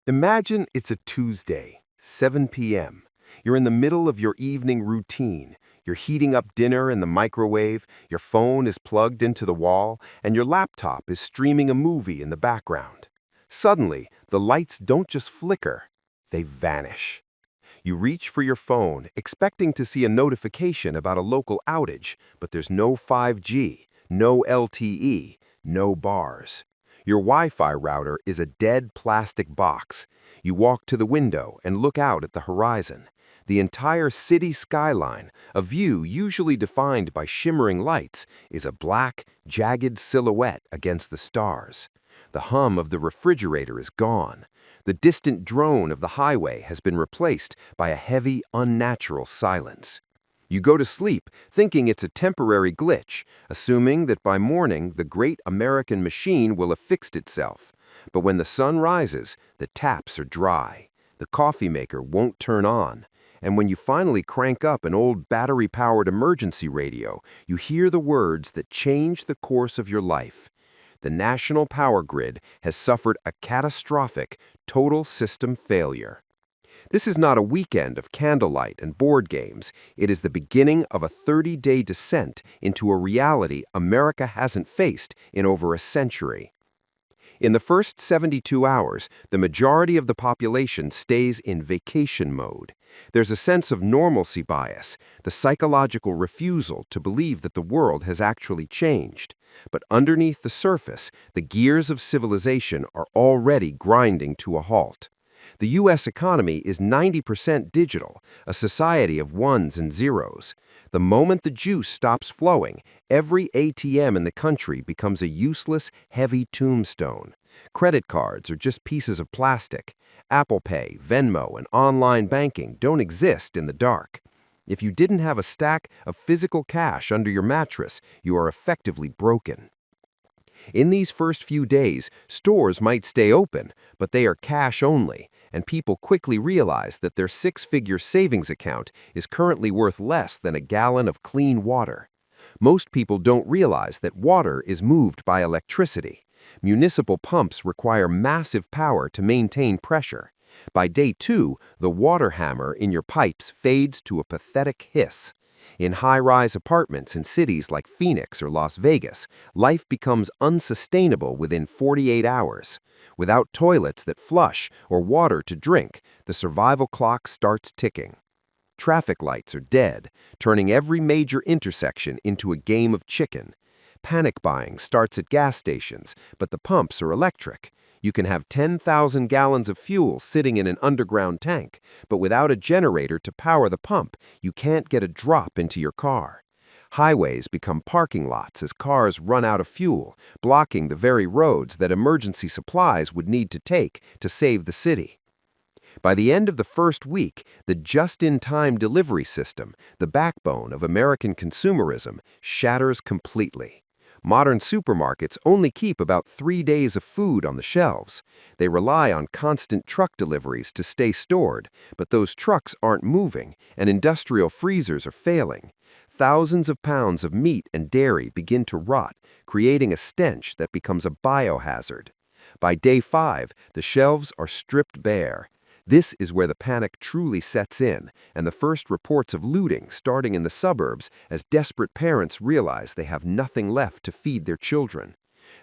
Imagine it's a Tuesday, 7 p.m. You're in the middle of your evening routine. You're heating up dinner in the microwave, your phone is plugged into the wall, and your laptop is streaming a movie in the background. Suddenly, the lights don't just flicker, they vanish. You reach for your phone, expecting to see a notification about a local outage, but there's no 5G, no LTE, no bars. Your Wi-Fi router is a dead plastic box. You walk to the window and look out at the horizon. The entire city skyline, a view usually defined by shimmering lights, is a black, jagged silhouette against the stars. The hum of the refrigerator is gone. The distant drone of the highway has been replaced by a heavy, unnatural silence. You go to sleep thinking it's a temporary glitch, assuming that by morning the great American machine will have fixed itself. But when the sun rises, the taps are dry. The coffee maker won't turn on. And when you finally crank up an old battery-powered emergency radio, you hear the words that change the course of your life. The national power grid has suffered a catastrophic, total system failure. This is not a weekend of candlelight and board games. It is the beginning of a 30-day descent into a reality America hasn't faced in over a century. In the first 72 hours, the majority of the population stays in vacation mode. There's a sense of normalcy bias, the psychological refusal to believe that the world has actually changed. But underneath the surface, the gears of civilization are already grinding to a halt. The U.S. economy is 90% digital, a society of ones and zeros. The moment the juice stops flowing, every ATM in the country becomes a useless, heavy tombstone. Credit cards are just pieces of plastic. Apple Pay, Venmo, and online banking don't exist in the dark. If you didn't have a stack of physical cash under your mattress, you are effectively broken. In these first few days, stores might stay open, but they are cash only, and people quickly realize that their six-figure savings account is currently worth less than a gallon of clean water. Most people don't realize that water is moved by electricity. Municipal pumps require massive power to maintain pressure. By day 2, the water hammer in your pipes fades to a pathetic hiss. In high-rise apartments in cities like Phoenix or Las Vegas, life becomes unsustainable within 48 hours. Without toilets that flush or water to drink, the survival clock starts ticking. Traffic lights are dead, turning every major intersection into a game of chicken. Panic buying starts at gas stations, but the pumps are electric. You can have 10,000 gallons of fuel sitting in an underground tank, but without a generator to power the pump, you can't get a drop into your car. Highways become parking lots as cars run out of fuel, blocking the very roads that emergency supplies would need to take to save the city. By the end of the first week, the just-in-time delivery system, the backbone of American consumerism, shatters completely. Modern supermarkets only keep about 3 days of food on the shelves. They rely on constant truck deliveries to stay stored, but those trucks aren't moving, and industrial freezers are failing. Thousands of pounds of meat and dairy begin to rot, creating a stench that becomes a biohazard. By day 5, the shelves are stripped bare. This is where the panic truly sets in, and the first reports of looting starting in the suburbs as desperate parents realize they have nothing left to feed their children.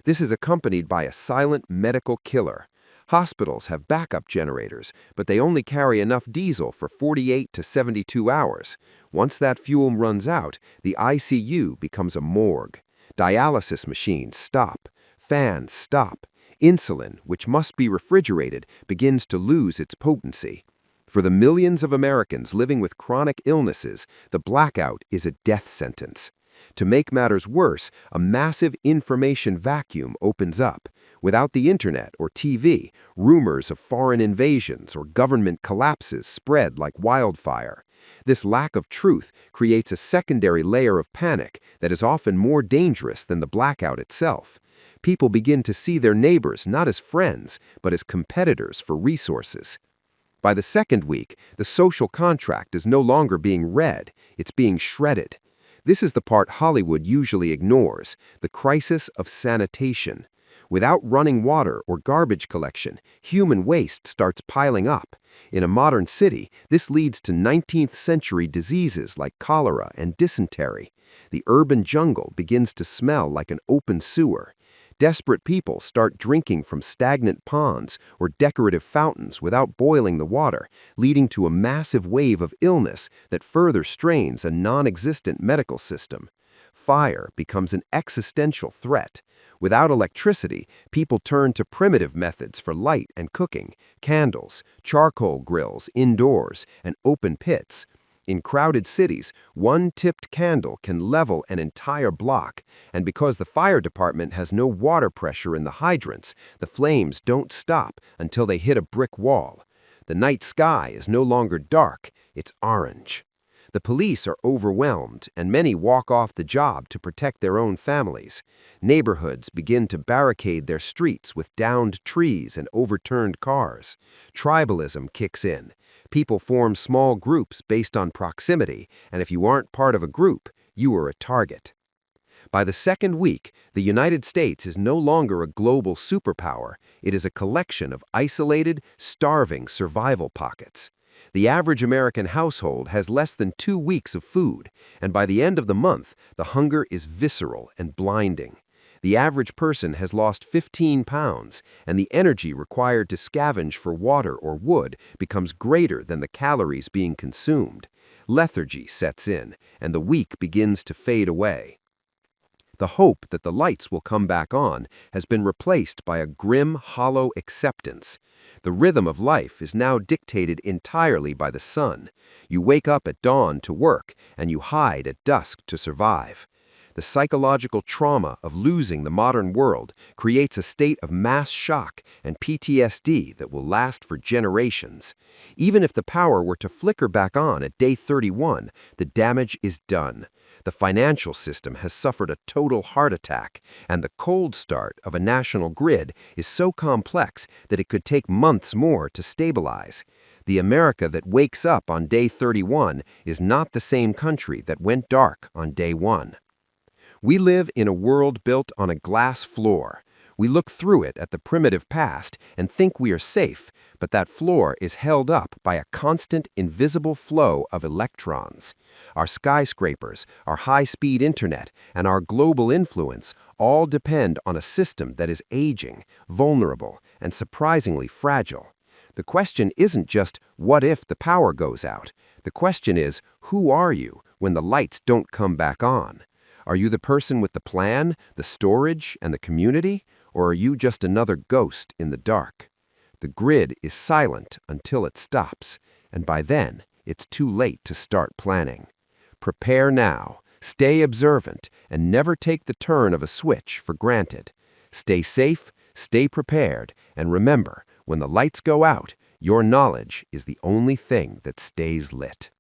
This is accompanied by a silent medical killer. Hospitals have backup generators, but they only carry enough diesel for 48 to 72 hours. Once that fuel runs out, the ICU becomes a morgue. Dialysis machines stop. Fans stop. Insulin, which must be refrigerated, begins to lose its potency. For the millions of Americans living with chronic illnesses, the blackout is a death sentence. To make matters worse, a massive information vacuum opens up. Without the internet or TV, rumors of foreign invasions or government collapses spread like wildfire. This lack of truth creates a secondary layer of panic that is often more dangerous than the blackout itself. People begin to see their neighbors not as friends, but as competitors for resources. By the second week, the social contract is no longer being read, it's being shredded. This is the part Hollywood usually ignores, the crisis of sanitation. Without running water or garbage collection, human waste starts piling up. In a modern city, this leads to 19th century diseases like cholera and dysentery. The urban jungle begins to smell like an open sewer. Desperate people start drinking from stagnant ponds or decorative fountains without boiling the water, leading to a massive wave of illness that further strains a non-existent medical system. Fire becomes an existential threat. Without electricity, people turn to primitive methods for light and cooking: candles, charcoal grills indoors, and open pits. In crowded cities, one tipped candle can level an entire block, and because the fire department has no water pressure in the hydrants, the flames don't stop until they hit a brick wall. The night sky is no longer dark, it's orange. The police are overwhelmed, and many walk off the job to protect their own families. Neighborhoods begin to barricade their streets with downed trees and overturned cars. Tribalism kicks in. People form small groups based on proximity, and if you aren't part of a group, you are a target. By the second week, the United States is no longer a global superpower. It is a collection of isolated, starving survival pockets. The average American household has less than 2 weeks of food, and by the end of the month, the hunger is visceral and blinding. The average person has lost 15 pounds, and the energy required to scavenge for water or wood becomes greater than the calories being consumed. Lethargy sets in, and the week begins to fade away. The hope that the lights will come back on has been replaced by a grim, hollow acceptance. The rhythm of life is now dictated entirely by the sun. You wake up at dawn to work, and you hide at dusk to survive. The psychological trauma of losing the modern world creates a state of mass shock and PTSD that will last for generations. Even if the power were to flicker back on at day 31, the damage is done. The financial system has suffered a total heart attack, and the cold start of a national grid is so complex that it could take months more to stabilize. The America that wakes up on day 31 is not the same country that went dark on day 1. We live in a world built on a glass floor. We look through it at the primitive past and think we are safe, but that floor is held up by a constant, invisible flow of electrons. Our skyscrapers, our high-speed internet, and our global influence all depend on a system that is aging, vulnerable, and surprisingly fragile. The question isn't just, what if the power goes out? The question is, who are you when the lights don't come back on? Are you the person with the plan, the storage, and the community, or are you just another ghost in the dark? The grid is silent until it stops, and by then, it's too late to start planning. Prepare now, stay observant, and never take the turn of a switch for granted. Stay safe, stay prepared, and remember, when the lights go out, your knowledge is the only thing that stays lit.